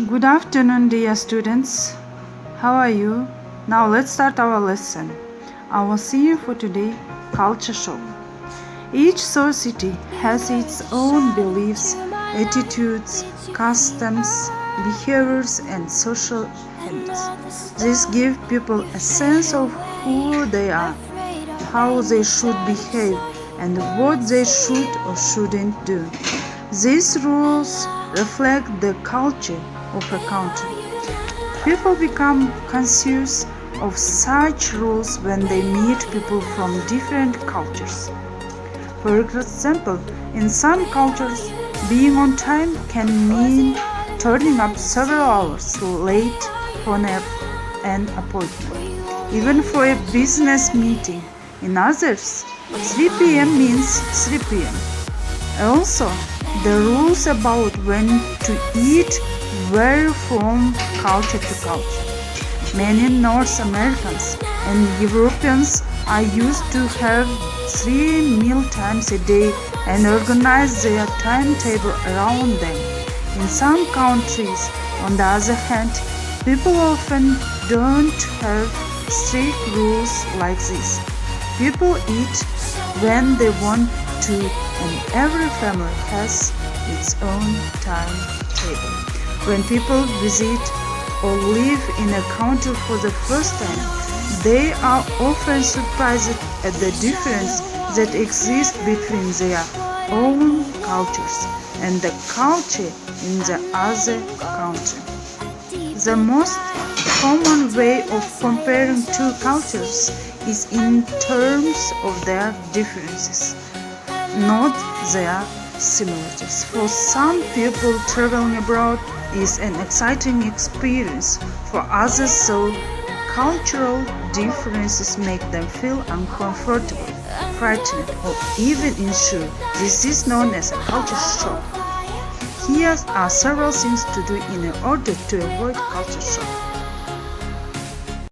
Good afternoon, dear students. How are you? Now let's start our lesson. Our theme for today, culture shock. Each society has its own beliefs, attitudes, customs, behaviors, and social habits. This gives people a sense of who they are, how they should behave, and what they should or shouldn't do. These rules reflect the culture of a country. People become conscious of such rules when they meet people from different cultures. For example, in some cultures, being on time can mean turning up several hours late for an appointment, even for a business meeting. In others, 3 p.m. means 3 p.m. Also, the rules about when to eat vary from culture to culture. Many North Americans and Europeans are used to have 3 meal times a day and organize their timetable around them. In some countries, on the other hand, people often don't have strict rules like this. People eat when they want to, and every family has its own timetable. When people visit or live in a country for the first time, they are often surprised at the difference that exists between their own cultures and the culture in the other country. The most common way of comparing two cultures is in terms of their differences, not their similarities. For some people, traveling abroad is an exciting experience. For others, so cultural differences make them feel uncomfortable, frightened, or even unsure. This is known as a culture shock. Here are several things to do in order to avoid culture shock.